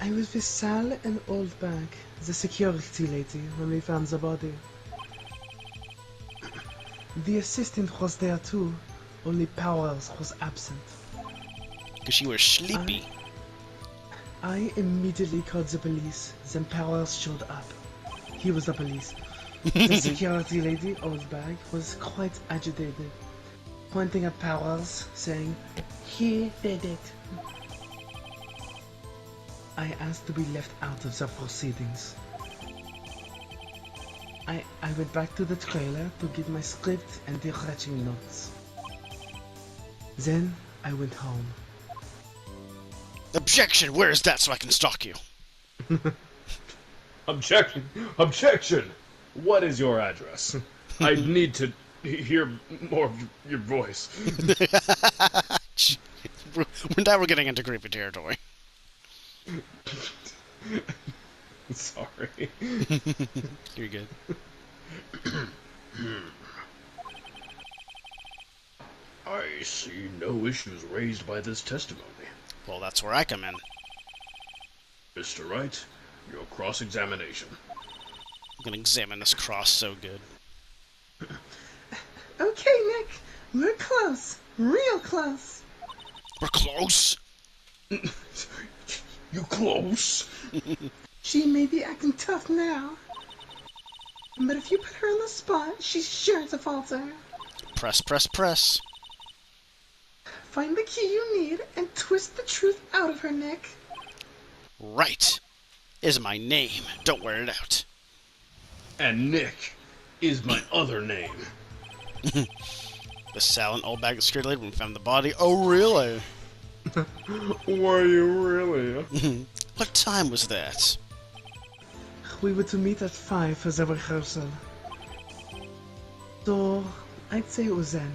I was with Sal and Oldbag, the security lady, when we found the body. The assistant was there too, only Powers was absent. Because you were sleepy. I immediately called the police, then Powers showed up. He was the police. The security lady, Oldbag, was quite agitated, pointing at Powers, saying, "He did it." I asked to be left out of the proceedings. I went back to the trailer to get my script and directing notes. Then I went home. Objection! Where is that so I can stalk you? Objection! Objection! What is your address? I need to hear more of your voice. Now we're getting into creepy territory. Sorry. You're good. I see no issues raised by this testimony. Well, that's where I come in. Mr. Wright, your cross-examination. I'm gonna examine this cross so good. Okay, Nick, we're close. Real close. We're close! You close? She may be acting tough now, but if you put her on the spot, she's sure to falter. Press, press, press. Find the key you need and twist the truth out of her, Nick. Wright is my name. Don't wear it out. And Nick is my other name. The Sal and Oldbag the security lady when we found the body. Oh, really? Were you really? What time was that? We were to meet at 5 for the rehearsal. So, I'd say it was then.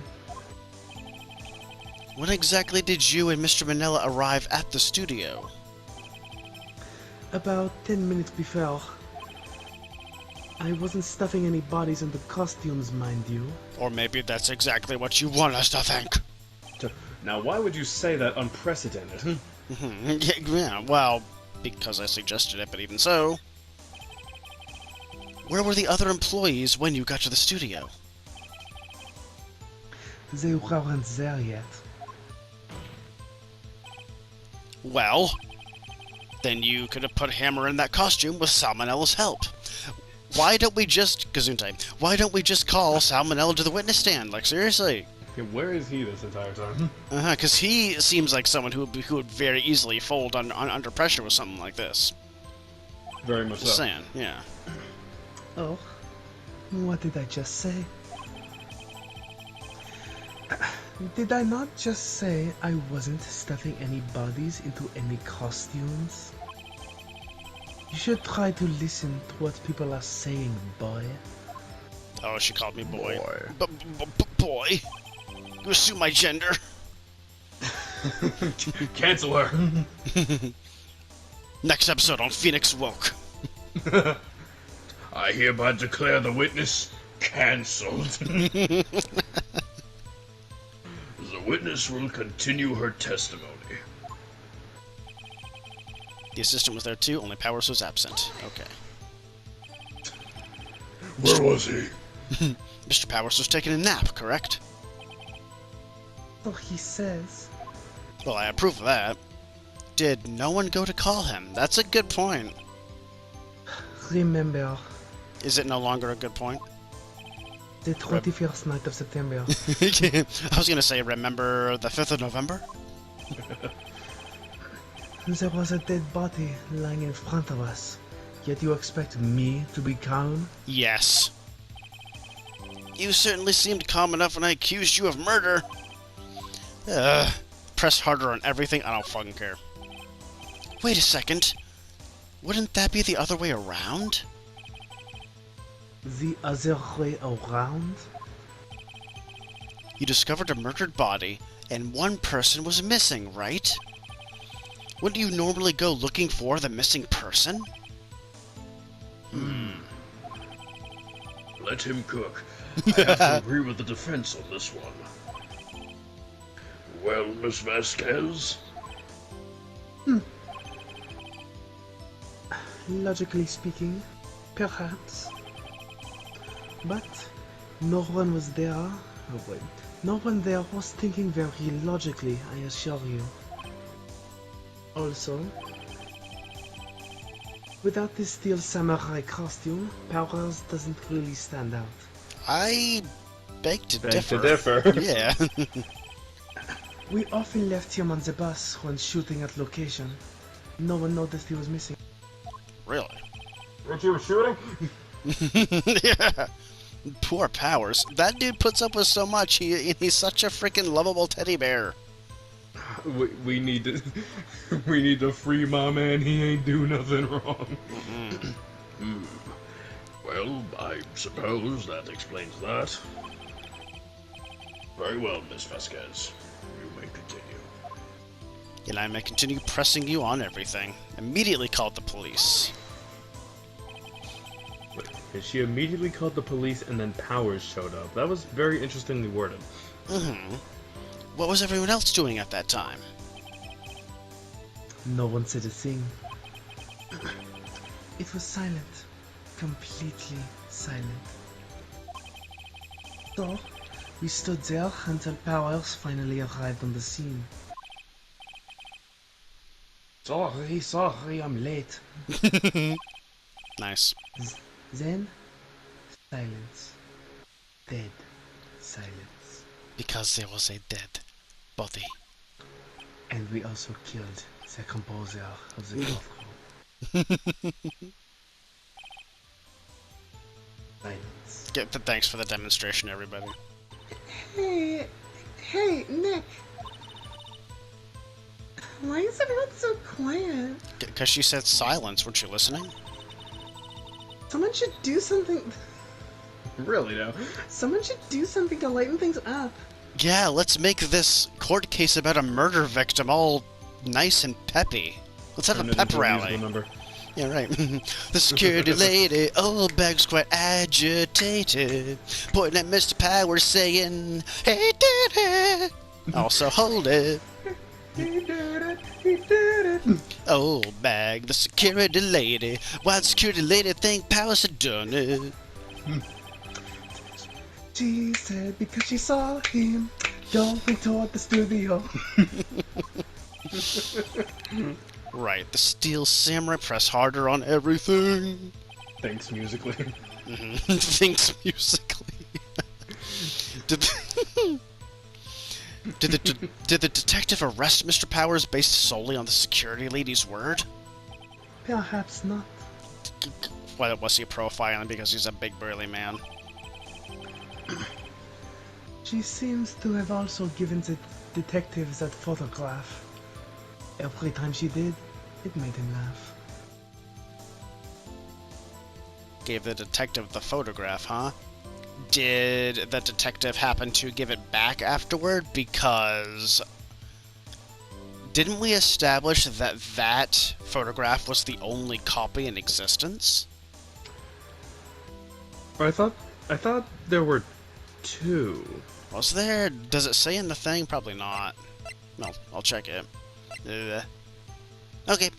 When exactly did you and Mr. Manila arrive at the studio? About 10 minutes before. I wasn't stuffing any bodies into costumes, mind you. Or maybe that's exactly what you want us to think. Now, why would you say that unprecedented? Yeah, well, because I suggested it, but even so. Where were the other employees when you got to the studio? They weren't there yet. Well, then you could have put Hammer in that costume with Salmonella's help. Why don't we just... Gesundheit. Why don't we just call Salmonella to the witness stand? Like, seriously. Okay, where is he this entire time? Because he seems like someone who would very easily fold under pressure with something like this. Very much Just so. saying, yeah. Oh, what did I just say? Did I not just say I wasn't stuffing any bodies into any costumes? You should try to listen to what people are saying, boy. Oh, she called me boy. Boy. Boy? You assume my gender? Cancel her. Next episode on Phoenix Woke. I hereby declare the witness cancelled. The witness will continue her testimony. The assistant was there too, only Powers was absent. Okay. Where was he? Mr. Powers was taking a nap, correct? So he says. Well, I approve of that. Did no one go to call him? That's a good point. Remember, Is it no longer a good point? the 21st night of September. I was gonna say, remember the 5th of November? There was a dead body lying in front of us. Yet you expect me to be calm? Yes. You certainly seemed calm enough when I accused you of murder. Press harder on everything, I don't fucking care. Wait a second. Wouldn't that be the other way around? The other way around? You discovered a murdered body, and one person was missing, right? Wouldn't you normally go looking for the missing person? Let him cook. I have to agree with the defense on this one. Well, Miss Vasquez? logically speaking, perhaps. But no one was there. Oh wait. No one there was thinking very logically, I assure you. Also, without this steel samurai costume, Powers doesn't really stand out. I beg to differ. differ. Yeah. We often left him on the bus when shooting at location. No one noticed he was missing. Really? Weren't you shooting? Yeah. Poor Powers. That dude puts up with so much. He's such a freaking lovable teddy bear. We need to we need to free my man. He ain't do nothing wrong. Well, I suppose that explains that. Very well, Miss Vasquez. You may continue. And I may continue pressing you on everything. Immediately called the police. Wait, and she immediately called the police, and then Powers showed up. That was very interestingly worded. What was everyone else doing at that time? No one said a thing. It was silent. Completely silent. So, we stood there until Powers finally arrived on the scene. Sorry, I'm late. Nice. Then, silence. Dead silence. Because there was a dead body. And we also killed the composer of the COURTROOM. Silence. Thanks for the demonstration, everybody. Hey, Nick. Why is everyone so quiet? Because she said silence. Weren't you listening? Someone should do something. Really, though? Someone should do something to lighten things up. Yeah, let's make this court case about a murder victim all nice and peppy. Let's have a pep rally. Yeah, right. The security lady, old bag's quite agitated, pointing at Mr. Powers saying, "He did it!" Also, hold it. He did it. Old bag, the security lady. Why'd the security lady think Powers had done it? She said because she saw him going toward the studio. Right, the steel samurai press harder on everything. Thanks musically. Thinks musically. Did the detective arrest Mr. Powers based solely on the security lady's word? Perhaps not. Why was he profiling because he's a big burly man? She seems to have also given the detective that photograph. Every time she did, it made him laugh. Gave the detective the photograph, huh? Did the detective happen to give it back afterward? Because didn't we establish that that photograph was the only copy in existence? I thought there were two. Was there? Does it say in the thing? Probably not. No, I'll check it. Okay.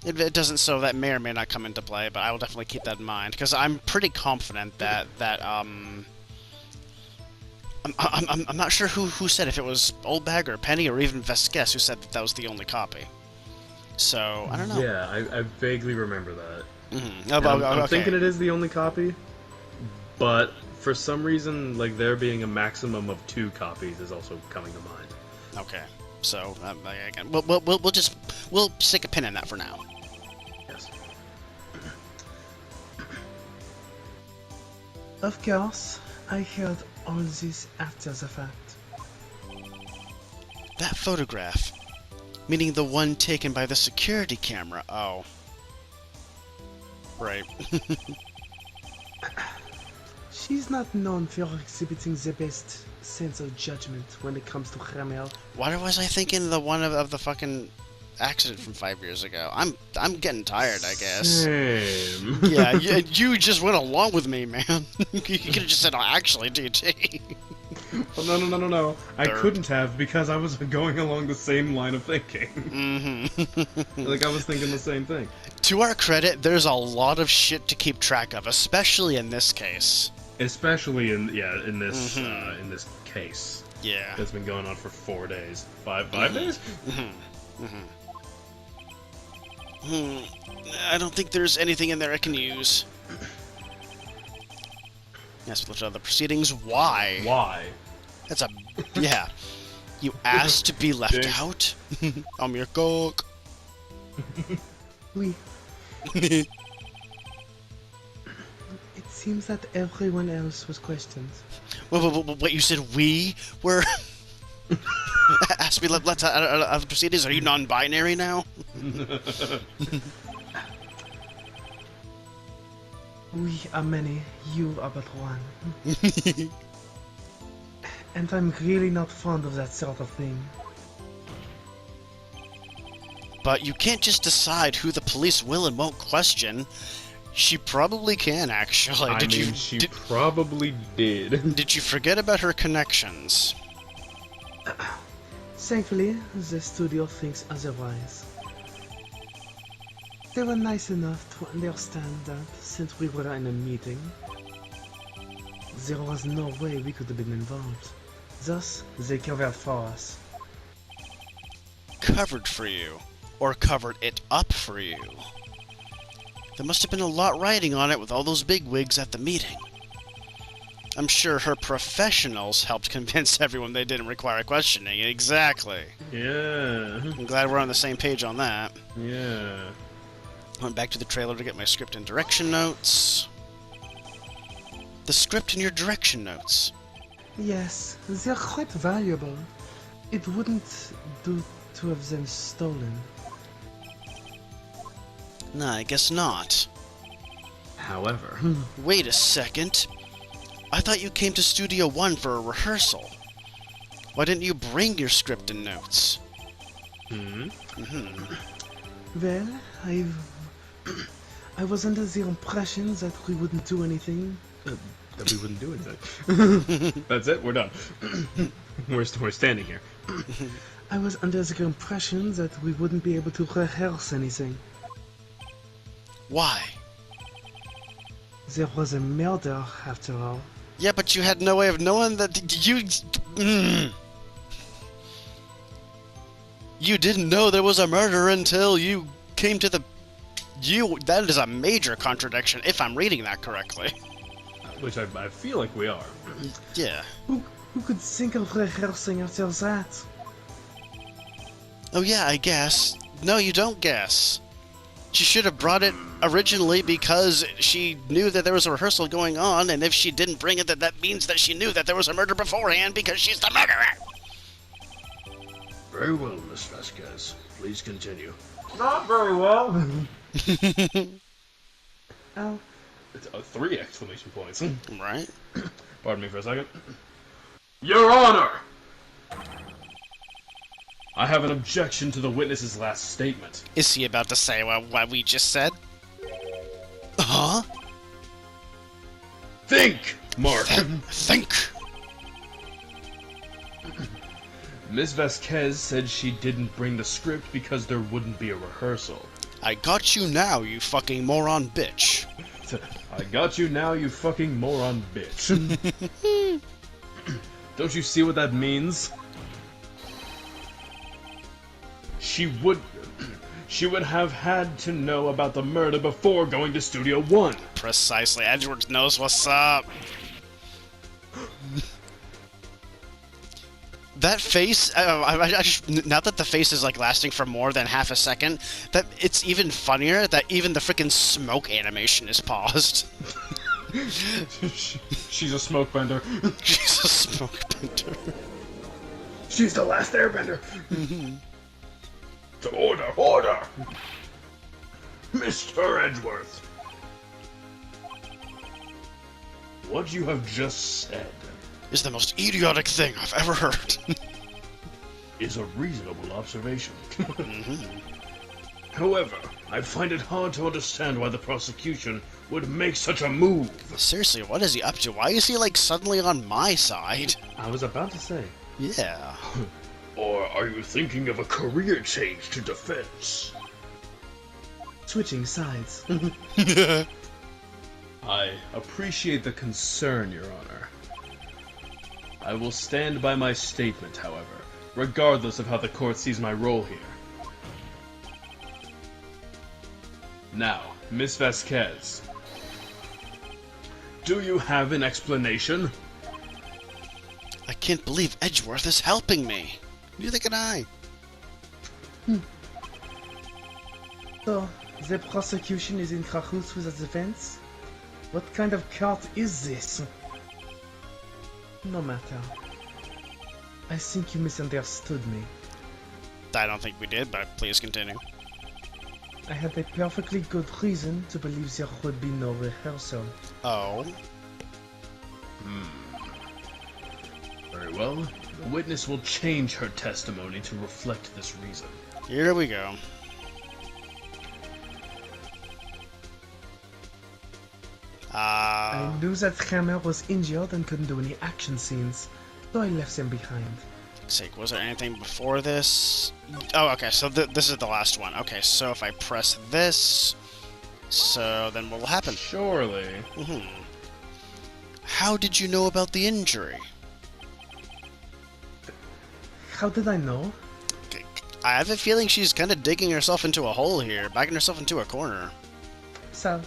It doesn't, so that may or may not come into play, but I will definitely keep that in mind, because I'm pretty confident that, I'm not sure who said, if it was Old Bag or Penny or even Vasquez who said that was the only copy. So, I don't know. Yeah, I vaguely remember that. I'm thinking it is the only copy, but for some reason, like, there being a maximum of 2 copies is also coming to mind. Okay. So, again, we'll stick a pin in that for now. Yes. Of course, I heard all this after the fact. That photograph, meaning the one taken by the security camera. Oh. Right. She's not known for exhibiting the best sense of judgment when it comes to grammar. Why was I thinking the one of the fucking accident from 5 years ago? I'm getting tired, I guess. Same. Yeah, you just went along with me, man. You could have just said, "Oh, actually, DT." No. I couldn't have because I was going along the same line of thinking. Mm-hmm. Like, I was thinking the same thing. To our credit, there's a lot of shit to keep track of, especially in this case. Especially in this case. Yeah. That's been going on for 4 days. Five days? I don't think there's anything in there I can use. Yes, look at the proceedings. Why? Why? That's a... Yeah. You asked to be left Dick. out? I'm your cook. Oui. It seems that everyone else was questioned. Wait, you said we were... Asked to be left out of the proceedings? Are you non-binary now? We are many, you are but one. And I'm really not fond of that sort of thing. But you can't just decide who the police will and won't question. She probably can, actually. She probably did. Did you forget about her connections? Thankfully, the studio thinks otherwise. They were nice enough to understand that since we were in a meeting, there was no way we could have been involved. Thus, they covered for us. Covered for you? Or covered it up for you? There must have been a lot riding on it with all those bigwigs at the meeting. I'm sure her professionals helped convince everyone they didn't require questioning. Exactly. Yeah. I'm glad we're on the same page on that. Yeah. Went back to the trailer to get my script and direction notes. The script and your direction notes. Yes, they're quite valuable. It wouldn't do to have them stolen. Nah, I guess not. However, Wait a second. I thought you came to Studio One for a rehearsal. Why didn't you bring your script and notes? Well, I was under the impression that we wouldn't do anything. that we wouldn't do anything. That's it. We're done. We're standing here. I was under the impression that we wouldn't be able to rehearse anything. Why? There was a murder, after all. Yeah, but you had no way of knowing that you... You didn't know there was a murder until you came to the... That is a major contradiction, if I'm reading that correctly. Which I feel like we are. Yeah. Who could think of rehearsing after that? Oh yeah, I guess. No, you don't guess. She should have brought it originally because she knew that there was a rehearsal going on, and if she didn't bring it, that means that she knew that there was a murder beforehand because she's the murderer! Very well, Miss Vasquez. Please continue. Not very well. Oh, It's 3 exclamation points. Right? Pardon me for a second. Your Honor! I have an objection to the witness's last statement. Is he about to say what we just said? Huh? Think, Mark! Think! Miss Vasquez said she didn't bring the script because there wouldn't be a rehearsal. I got you now, you fucking moron bitch. I got you now, you fucking moron bitch. Don't you see what that means? She would have had to know about the murder before going to Studio One. Precisely. Edward knows what's up. That face, I just, now that the face is like lasting for more than half a second, that it's even funnier that even the freaking smoke animation is paused. She's a smoke bender. She's a smoke bender. She's the last airbender. To order! Mr. Edgeworth! What you have just said Is the most idiotic thing I've ever heard. is a reasonable observation. However, I find it hard to understand why the prosecution would make such a move. Seriously, what is he up to? Why is he, like, suddenly on my side? I was about to say. Yeah. Or are you thinking of a career change to defense? Switching sides. I appreciate the concern, Your Honor. I will stand by my statement, however, regardless of how the court sees my role here. Now, Miss Vasquez. Do you have an explanation? I can't believe Edgeworth is helping me. Neither can I. So, the prosecution is in cahoots with the defense? What kind of cult is this? No matter. I think you misunderstood me. I don't think we did, but please continue. I had a perfectly good reason to believe there would be no rehearsal. Oh. Very well. The witness will change her testimony to reflect this reason. Here we go. I knew that Hammer was injured and couldn't do any action scenes, so I left them behind. Sake, was there anything before this? Oh, okay, so this is the last one. Okay, so if I press this, so then what will happen? Surely. How did you know about the injury? How did I know? I have a feeling she's kind of digging herself into a hole here, backing herself into a corner. Sal,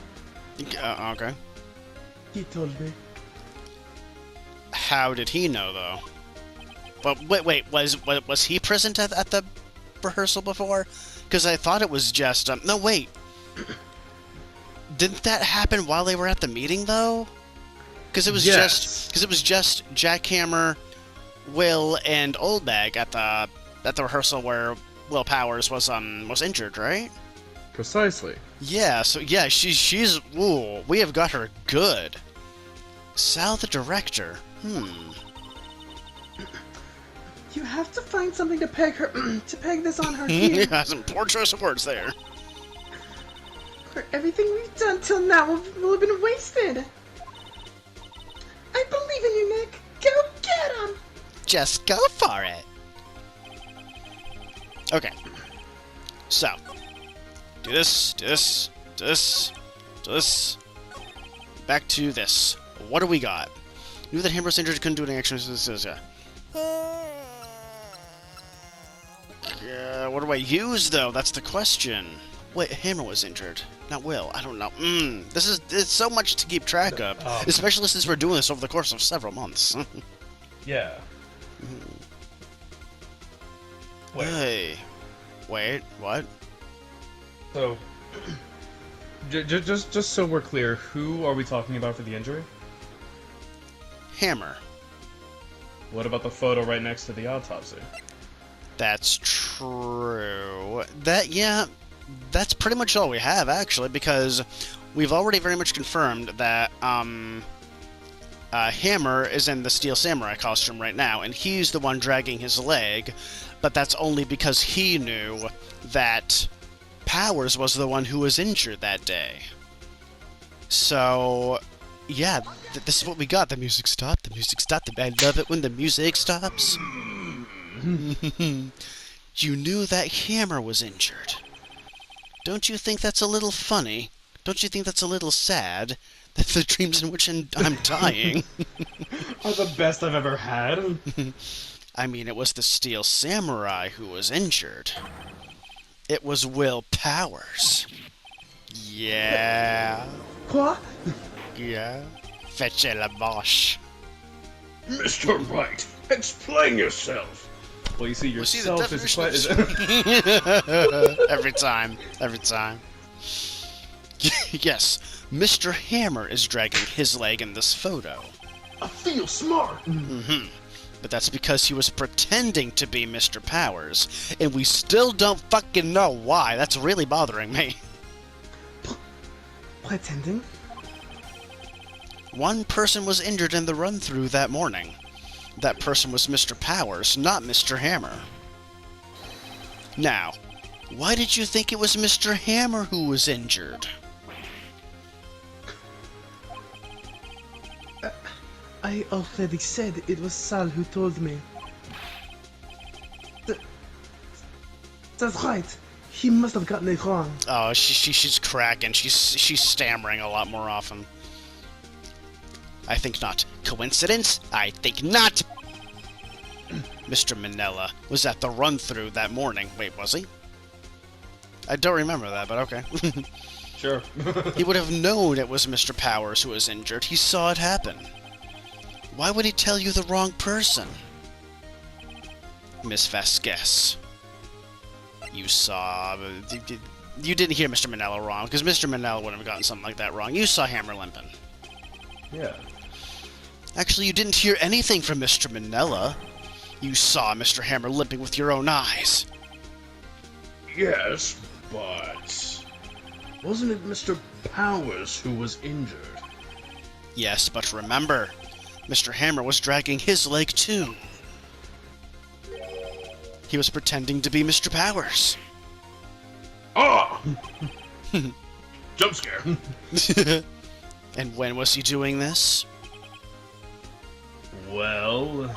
Okay. he told me. How did he know, though? But wait, was he present at the rehearsal before? Because I thought it was just no, wait. Didn't that happen while they were at the meeting, though? Because it was just Jackhammer, Will, and Oldbag at the rehearsal where Will Powers was injured, right? Precisely. Yeah. So yeah, she's ooh, we have got her good. Sal, the director. You have to find something to peg her to peg this on her here. Yeah, some poor choice of words there. For everything we've done till now will have been wasted. I believe in you, Nick. Go get him. Just go for it. Okay. So, do this. Back to this. What do we got? Knew that Hammer was injured, couldn't do any action. Yeah, what do I use, though? That's the question. Wait, Hammer was injured, not Will. I don't know. It's so much to keep track of, especially since we're doing this over the course of several months. Yeah. Wait, what? So, just so we're clear, who are we talking about for the injury? Hammer. What about the photo right next to the autopsy? That's true. That's pretty much all we have, actually, because we've already very much confirmed that Hammer is in the Steel Samurai costume right now, and he's the one dragging his leg, but that's only because he knew that Powers was the one who was injured that day. So, yeah, this is what we got. The music stopped. I love it when the music stops. You knew that Hammer was injured. Don't you think that's a little funny? Don't you think that's a little sad? That the dreams in which I'm dying are the best I've ever had. I mean, it was the Steel Samurai who was injured. It was Will Powers. Yeah. What? Yeah. Fetch la bosh. Mr. Wright, explain yourself. Well, you see, yourself is quite... Every time. Yes, Mr. Hammer is dragging his leg in this photo. I feel smart. But that's because he was pretending to be Mr. Powers, and we still don't fucking know why. That's really bothering me. Pretending? One person was injured in the run-through that morning. That person was Mr. Powers, not Mr. Hammer. Now, Why did you think it was Mr. Hammer who was injured? I already said it was Sal who told me. That's right. He must have gotten it wrong. Oh, she's cracking. She's stammering a lot more often. I think not. Coincidence? I think not. Mr. Manella was at the run-through that morning. Wait, was he? I don't remember that, but okay. Sure. He would have known it was Mr. Powers who was injured. He saw it happen. Why would he tell you the wrong person? Miss Vasquez. You saw... You didn't hear Mr. Manella wrong, because Mr. Manella wouldn't have gotten something like that wrong. You saw Hammer limping. Yeah. Actually, you didn't hear anything from Mr. Manella. You saw Mr. Hammer limping with your own eyes. Yes, but wasn't it Mr. Powers who was injured? Yes, but remember, Mr. Hammer was dragging his leg too. He was pretending to be Mr. Powers. Ah! Jump scare. And when was he doing this? Well,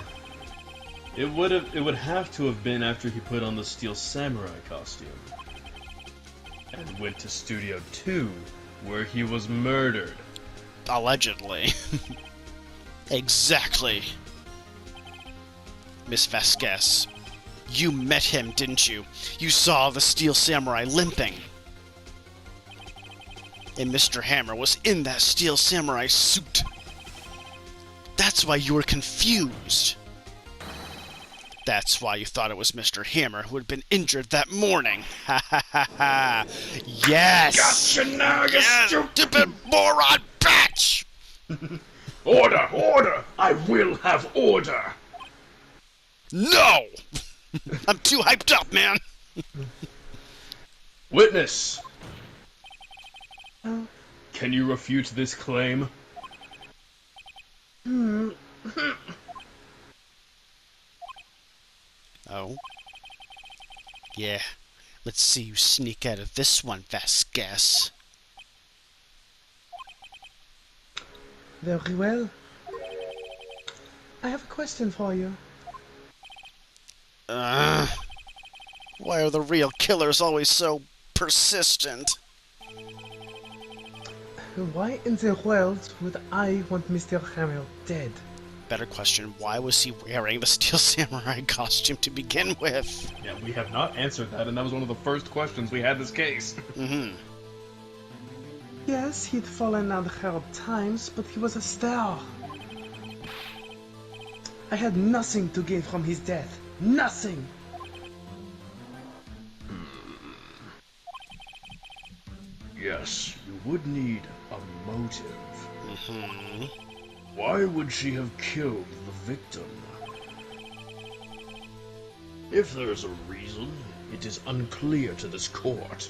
it would have to have been after he put on the Steel Samurai costume and went to Studio 2, where he was murdered. Allegedly. Exactly. Miss Vasquez, you met him, didn't you? You saw the Steel Samurai limping. And Mr. Hammer was in that Steel Samurai suit. That's why you were confused. That's why you thought it was Mr. Hammer who had been injured that morning. Ha ha ha ha. Yes! Gotcha now, you stupid moron bitch! Order! Order! I will have order! No! I'm too hyped up, man! Witness! Can you refute this claim? Oh? Yeah. Let's see you sneak out of this one, Vasquez. Very well. I have a question for you. Why are the real killers always so persistent? Why in the world would I want Mr. Hammer dead? Better question, why was he wearing the Steel Samurai costume to begin with? Yeah, we have not answered that, and that was one of the first questions we had this case. Mm-hmm. Yes, he'd fallen on hard times, but he was a star. I had nothing to gain from his death. Nothing! Yes, you would need a motive. Mm-hmm. Why would she have killed the victim? If there is a reason, it is unclear to this court.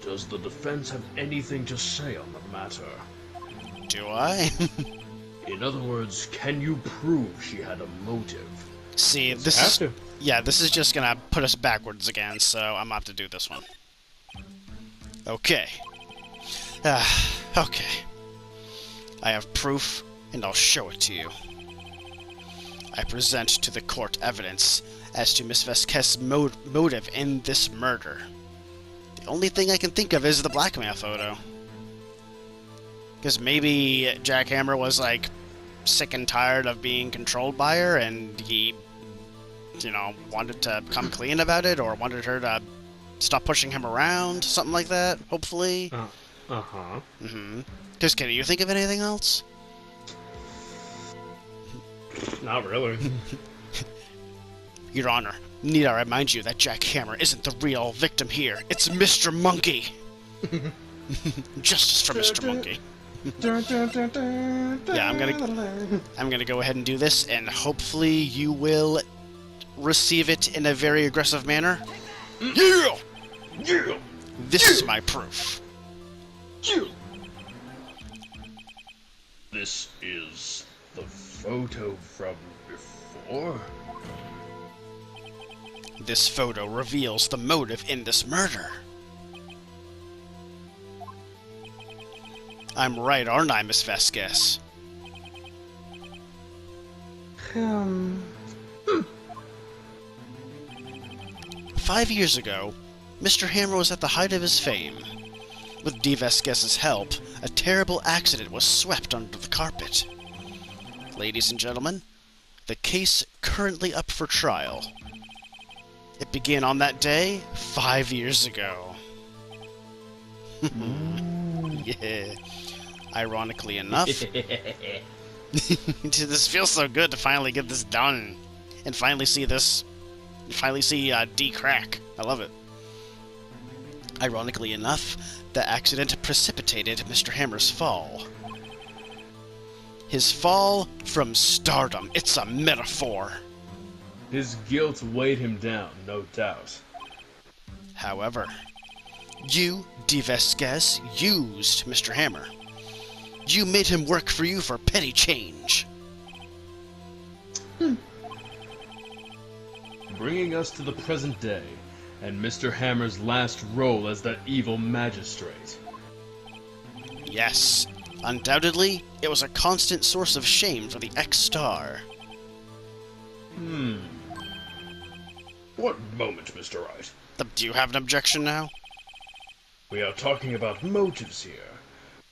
Does the defense have anything to say on the matter? Do I? In other words, can you prove she had a motive? See, this is... Yeah, this is just gonna put us backwards again, so I'm gonna have to do this one. Okay. Okay. I have proof, and I'll show it to you. I present to the court evidence as to Miss Vasquez's motive in this murder. The only thing I can think of is the blackmail photo. Because maybe Jack Hammer was, like, sick and tired of being controlled by her, and he, you know, wanted to come clean about it, or wanted her to stop pushing him around, something like that, hopefully. Uh-huh. Mm-hmm. Because can you think of anything else? Not really. Your Honor, need I remind you that Jack Hammer isn't the real victim here. It's Mr. Monkey. Justice for Mr. Monkey. Yeah, I'm gonna go ahead and do this, and hopefully you will receive it in a very aggressive manner. Yeah! Yeah! This is my proof. Yeah! This is the photo from before? This photo reveals the motive in this murder. I'm right, aren't I, Miss Vasquez? 5 years ago, Mr. Hammer was at the height of his fame. With D. Vasquez's help, a terrible accident was swept under the carpet. Ladies and gentlemen, the case currently up for trial. It began on that day 5 years ago. Yeah. Ironically enough, this feels so good to finally get this done and finally see D crack. I love it. Ironically enough, the accident precipitated Mr. Hammer's fall. His fall from stardom. It's a metaphor. His guilt weighed him down, no doubt. However, you, D. Vasquez, used Mr. Hammer. You made him work for you for petty change. Bringing us to the present day, and Mr. Hammer's last role as that evil magistrate. Yes, undoubtedly, it was a constant source of shame for the ex-star. What moment, Mr. Wright? Do you have an objection now? We are talking about motives here,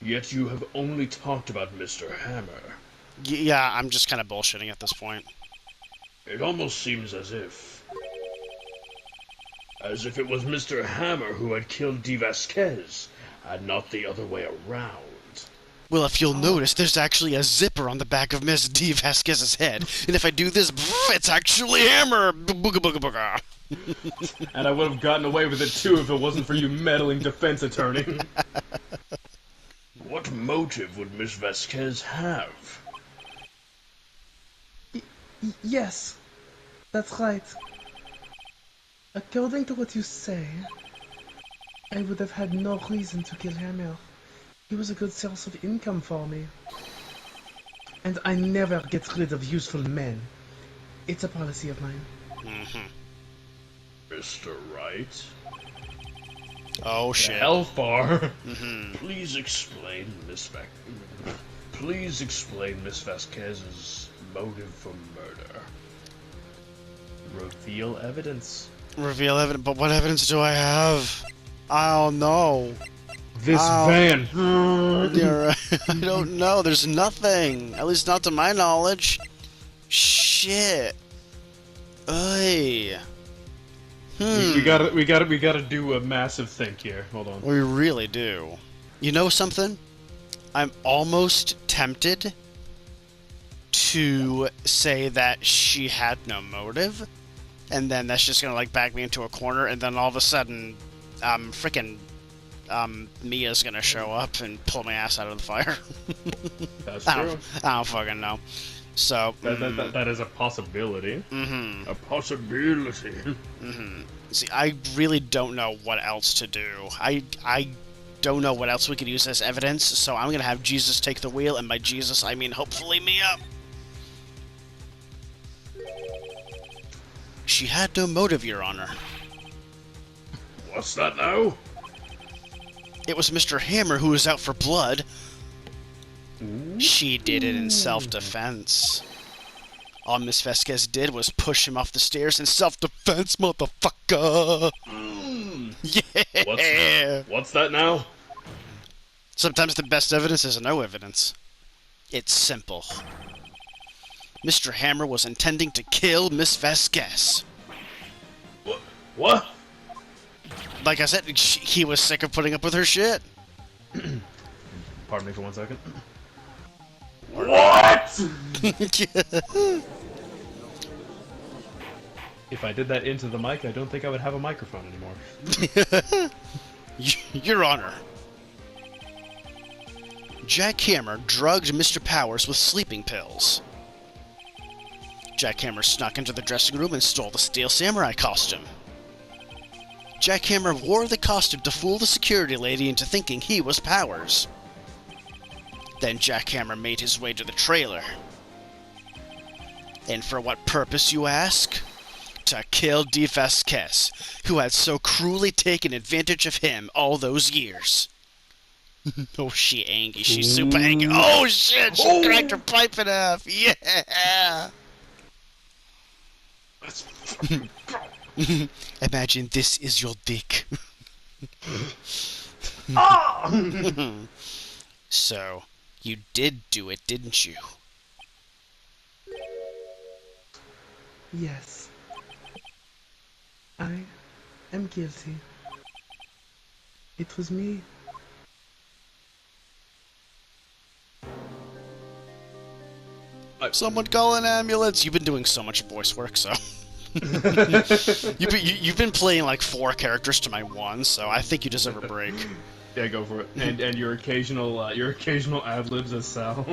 yet you have only talked about Mr. Hammer. Yeah, I'm just kind of bullshitting at this point. It almost seems as if it was Mr. Hammer who had killed D. Vasquez, and not the other way around. Well, if you'll notice, there's actually a zipper on the back of Miss D. Vasquez's head, and if I do this, it's actually Hammer! Booga booga booga! And I would have gotten away with it too if it wasn't for you meddling defense attorney. What motive would Miss Vasquez have? Yes, that's right. According to what you say, I would have had no reason to kill Hammer. He was a good source of income for me. And I never get rid of useful men. It's a policy of mine. Mr. Wright? Oh shit. Elfar! Please explain Miss Vasquez's motive for murder. Reveal evidence. Reveal evidence, but what evidence do I have? I don't know. This van! You're right. I don't know, there's nothing. At least not to my knowledge. Shit. Oy. We gotta do a massive think here. Hold on. We really do. You know something? I'm almost tempted to say that she had no motive, and then that's just gonna like back me into a corner, and then all of a sudden, Mia's gonna show up and pull my ass out of the fire. That's true. I don't fucking know. So that is a possibility. A possibility. See, I really don't know what else to do. I don't know what else we could use as evidence, so I'm gonna have Jesus take the wheel, and by Jesus I mean hopefully Mia. She had no motive, Your Honor. What's that now? It was Mr. Hammer who was out for blood. She did it in self-defense. All Miss Vasquez did was push him off the stairs in self-defense, motherfucker! Yeah! What's that now? Sometimes the best evidence is no evidence. It's simple. Mr. Hammer was intending to kill Miss Vasquez. What? Like I said, he was sick of putting up with her shit. Pardon me for 1 second. What? If I did that into the mic, I don't think I would have a microphone anymore. Your Honor. Jack Hammer drugged Mr. Powers with sleeping pills. Jack Hammer snuck into the dressing room and stole the Steel Samurai costume. Jack Hammer wore the costume to fool the security lady into thinking he was Powers. Then Jack Hammer made his way to the trailer. And for what purpose, you ask? to kill De Vasquez, who had so cruelly taken advantage of him all those years. Oh, she angry. She's super angry. Oh, shit! She cracked her pipe in half. Yeah! Let's Imagine this is your dick. So, you did do it, didn't you? Yes. I am guilty. It was me. Someone call an ambulance! You've been doing so much voice work, so... you've been playing like 4 characters to my 1, so I think you deserve a break. Yeah, go for it. And your occasional ad-libs as Sal.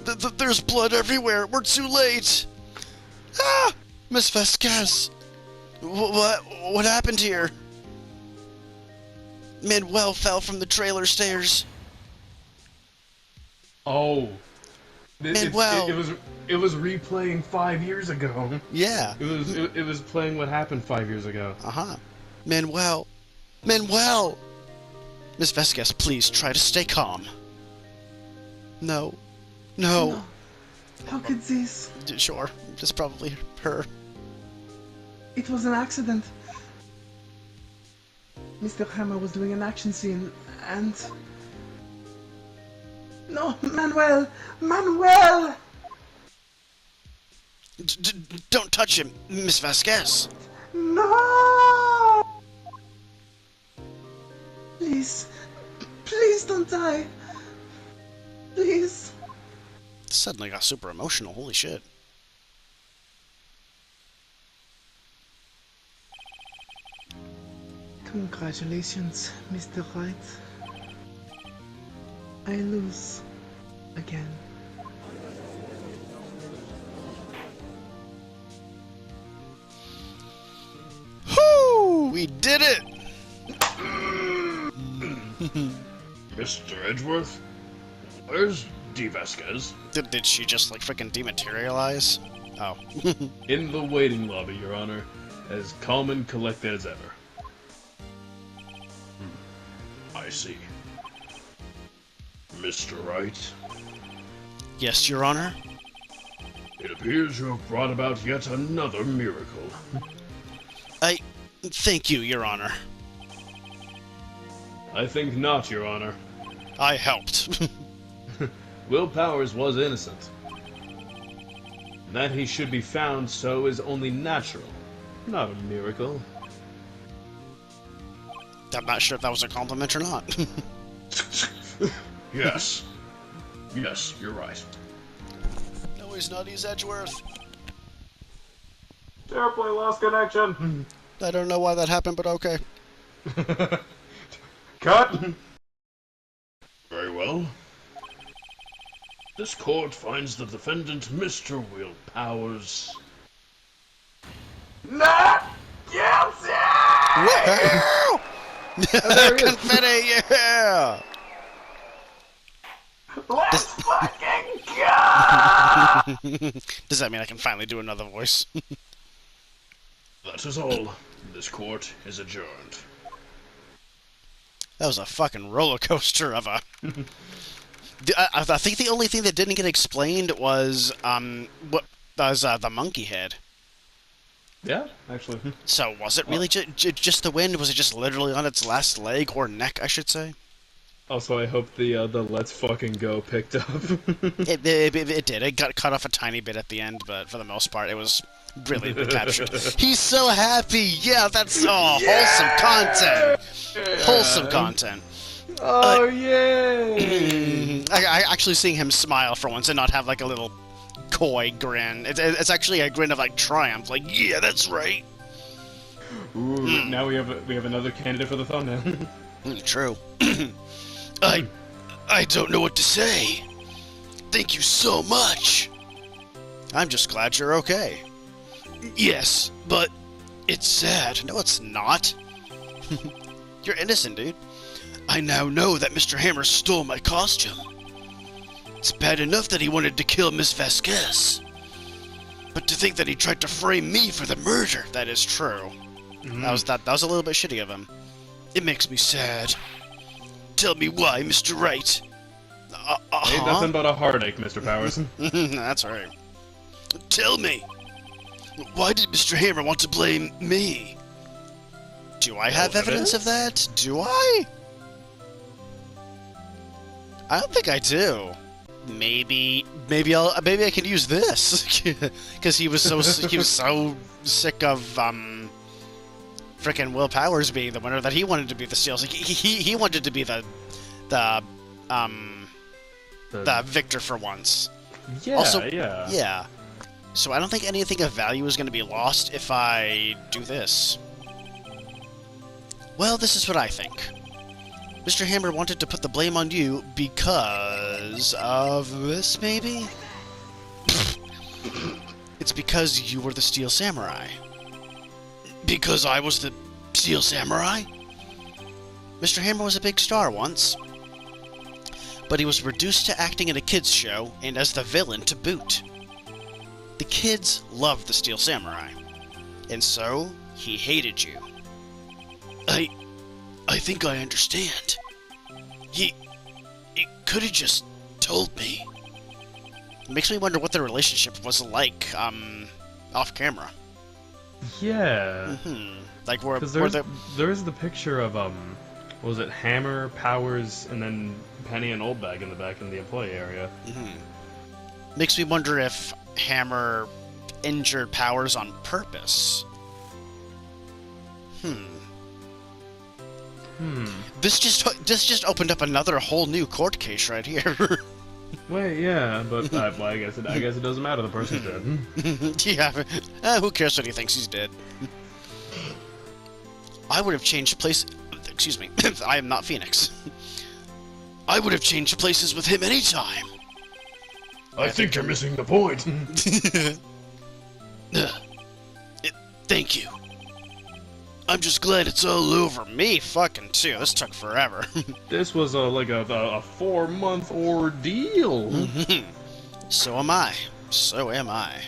There's blood everywhere! We're too late! Ah! Miss Vasquez! What happened here? Manuel fell from the trailer stairs. Oh. Manuel. It was replaying 5 years ago. Yeah. It was playing what happened 5 years ago. Uh-huh. Manuel! Miss Vasquez, please try to stay calm. No. No. How could this? Sure, it's probably her. It was an accident. Mr. Hammer was doing an action scene, and... No, Manuel! Manuel! Don't touch him, Miss Vasquez! No! Please. Please don't die. Please. Suddenly got super emotional, holy shit. Congratulations, Mr. Wright. I lose. Again. Whoo! We did it! Mr. Edgeworth? Where's De Vasquez? Did she just, like, freaking dematerialize? Oh. In the waiting lobby, Your Honor, as calm and collected as ever. I see. Mr. Wright, Yes, Your Honor? it appears you have brought about yet another miracle. Thank you, Your Honor. I think not, Your Honor. I helped. Will Powers was innocent. That he should be found so is only natural, not a miracle. I'm not sure if that was a compliment or not. Yes. Yes, you're right. No, he's not. He's Edgeworth. Terribly lost connection. I don't know why that happened, but okay. Cut. Very well. This court finds the defendant, Mr. Will Powers. Not guilty. Woo! Confetti, yeah! Let's fucking go. Does that mean I can finally do another voice? That is all. This court is adjourned. That was a fucking roller coaster of a... I think the only thing that didn't get explained was, the monkey head. Yeah, actually. So, was it really just the wind? Was it just literally on its last leg, or neck, I should say? Also, I hope the "Let's fucking go" picked up. It did. It got cut off a tiny bit at the end, but for the most part, it was brilliantly captured. He's so happy! Yeah, that's wholesome content! Yeah. Wholesome content. Oh, yay! I actually seeing him smile for once and not have like a little coy grin. It's actually a grin of like triumph, like, yeah, that's right! Ooh, now we have another candidate for the thumbnail. True. I don't know what to say. Thank you so much. I'm just glad you're okay. Yes, but it's sad. No, it's not. You're innocent, dude. I now know that Mr. Hammer stole my costume. It's bad enough that he wanted to kill Miss Vasquez. But to think that he tried to frame me for the murder, that is true. That was a little bit shitty of him. It makes me sad. Tell me why, Mr. Wright. Ain't nothing but a heartache, Mr. Powers. That's right. Tell me, why did Mr. Hammer want to blame me? Do I have evidence of that? Do I? I don't think I do. Maybe I can use this because he was so sick of frickin' Will Powers being the winner that he wanted to be the Steels. He wanted to be the victor for once. Yeah, also, yeah. So I don't think anything of value is going to be lost if I do this. Well, this is what I think. Mr. Hammer wanted to put the blame on you because of this, maybe? It's because you were the Steel Samurai. Because I was the Steel Samurai? Mr. Hammer was a big star once, but he was reduced to acting in a kids' show and as the villain to boot. The kids loved the Steel Samurai, and so he hated you. I think I understand. He could have just told me. It makes me wonder what their relationship was like, off camera. Yeah. Like, there's the picture of, what was it, Hammer, Powers, and then Penny and Oldbag in the back in the employee area. Makes me wonder if Hammer injured Powers on purpose. This just opened up another whole new court case right here. Wait, yeah, but well, I guess it doesn't matter. The person's dead. Yeah, who cares what he thinks he's dead? I would have changed place. Excuse me, I am not Phoenix. I would have changed places with him anytime. I think you're missing the point. Thank you. I'm just glad it's all over. Me fucking too. This took forever. This was like a 4-month ordeal. So am I. So am I.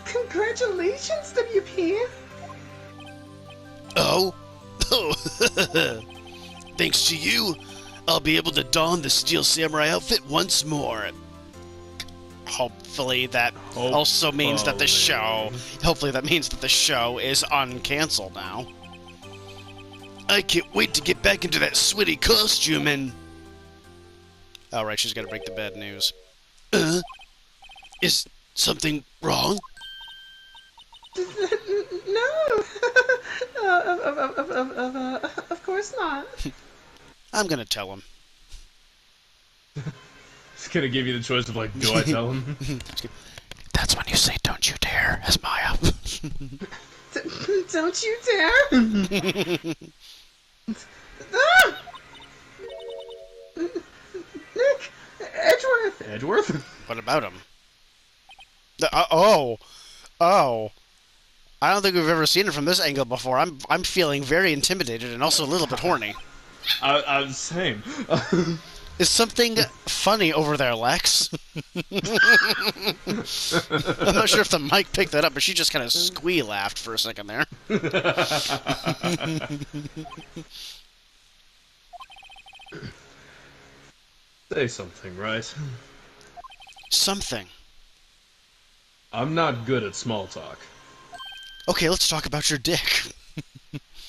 Congratulations, WP! Oh? Thanks to you, I'll be able to don the Steel Samurai outfit once more. Hopefully that also means that the show... Hopefully that means that the show is uncancelled now. I can't wait to get back into that sweaty costume and... Oh, right, she's gotta break the bad news. Is something wrong? No! Of course not. I'm gonna tell him. It's gonna give you the choice of, like, do I tell him? That's when you say, "Don't you dare," as Maya. Don't you dare! Nick! Edgeworth! Edgeworth? What about him? Oh. I don't think we've ever seen it from this angle before. I'm feeling very intimidated and also a little bit horny. I'm the same. Is something funny over there, Lex? I'm not sure if the mic picked that up, but she just kind of squee-laughed for a second there. Say something, right? Something. I'm not good at small talk. Okay, let's talk about your dick.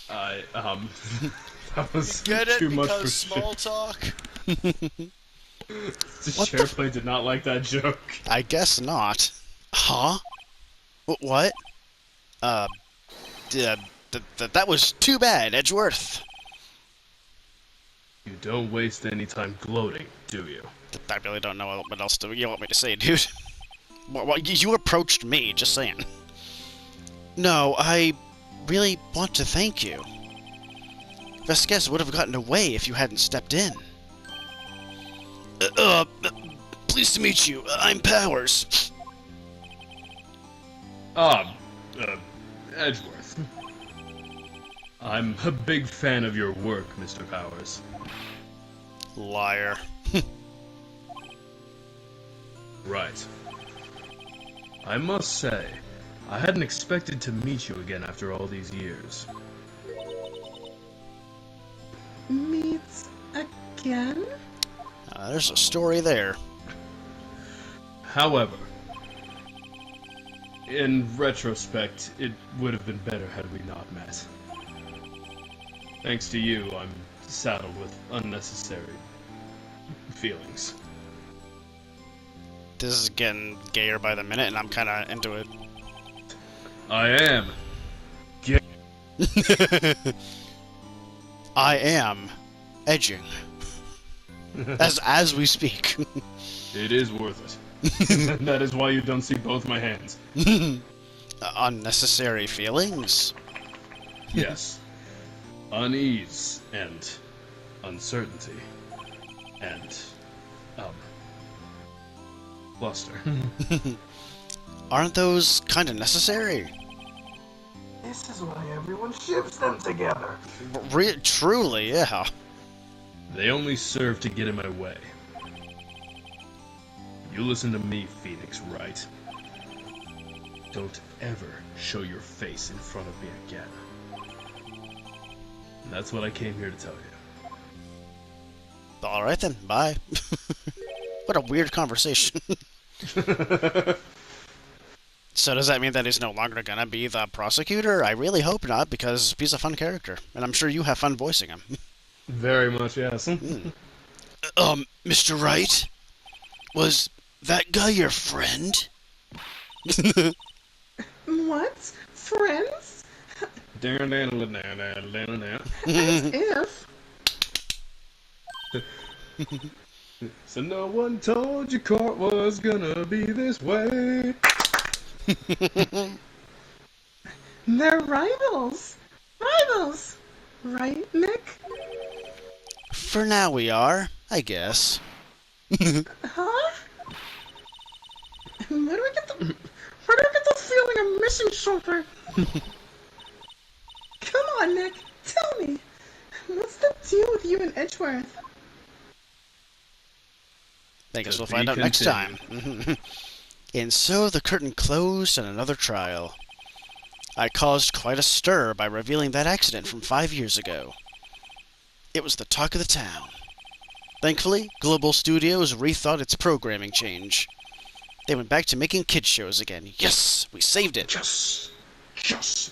That was Get it? too much Because for small talk? The SharePlay did not like that joke. I guess not. Huh? What? That was too bad, Edgeworth. You don't waste any time gloating, do you? I really don't know what else you want me to say, dude. Well, you approached me, just saying. No, I really want to thank you. Vasquez would have gotten away if you hadn't stepped in. Pleased to meet you. I'm Powers. Edgeworth. I'm a big fan of your work, Mr. Powers. Liar. Right. I must say, I hadn't expected to meet you again after all these years. Meet again? There's a story there. However, in retrospect, it would have been better had we not met. Thanks to you, I'm saddled with unnecessary feelings. This is getting gayer by the minute, and I'm kind of into it. I am gay. I am edging. As we speak. It is worth it. That is why you don't see both my hands. Unnecessary feelings? Yes. Unease and uncertainty and bluster. Aren't those kind of necessary? This is why everyone ships them together. Truly, yeah. They only serve to get in my way. You listen to me, Phoenix, Wright. Don't ever show your face in front of me again. And that's what I came here to tell you. Alright then, bye. What a weird conversation. So does that mean that he's no longer gonna be the prosecutor? I really hope not, because he's a fun character, and I'm sure you have fun voicing him. Very much, yes. Mr. Wright? Was that guy your friend? What? Friends? As if. So no one told you court was gonna be this way. They're rivals. Rivals. Right, Nick? For now we are, I guess. Huh? Where do I get the feeling I'm missing something? Come on, Nick. Tell me. What's the deal with you and Edgeworth? I guess To we'll be find out next time. continued. And so the curtain closed on another trial. I caused quite a stir by revealing that accident from 5 years ago. It was the talk of the town. Thankfully, Global Studios rethought its programming change. They went back to making kids shows again. Yes! We saved it! Yes! Yes!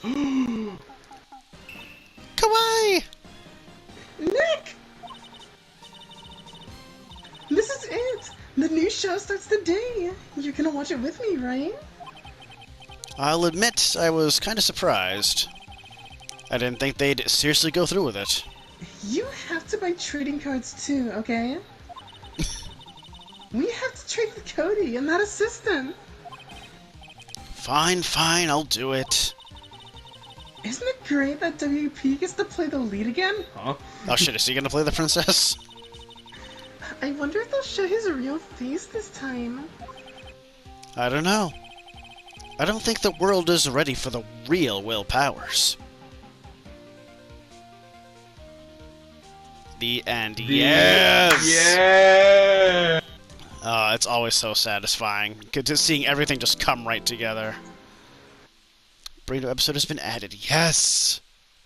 Kawaii! Nick! This is it! The new show starts today! You're gonna watch it with me, right? I'll admit, I was kinda surprised. I didn't think they'd seriously go through with it. You have to buy trading cards too, okay? We have to trade with Cody and that assistant! Fine, fine, I'll do it. Isn't it great that WP gets to play the lead again? Huh? Oh shit, is he gonna play the princess? I wonder if they'll show his real face this time. I don't know. I don't think the world is ready for the real Will Powers. The end. Yes! Yeah! It's always so satisfying. Just seeing everything just come right together. Brand new episode has been added. Yes!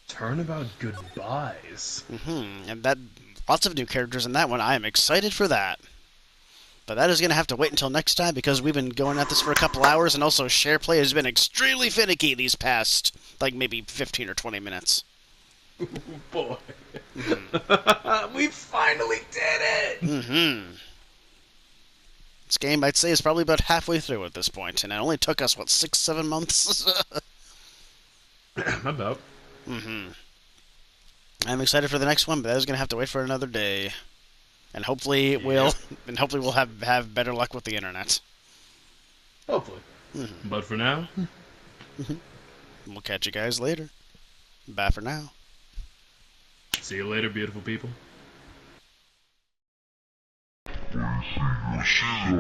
Turnabout goodbyes. And that lots of new characters in that one. I am excited for that. But that is going to have to wait until next time because we've been going at this for a couple hours, and also SharePlay has been extremely finicky these past, like, maybe 15 or 20 minutes. Oh boy. We finally did it! This game, I'd say, is probably about halfway through at this point, and it only took us, what, 6-7 months? About. I'm excited for the next one, but that is going to have to wait for another day. And hopefully we'll have better luck with the internet. Hopefully. But for now, We'll catch you guys later. Bye for now. see you later, beautiful people. She's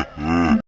a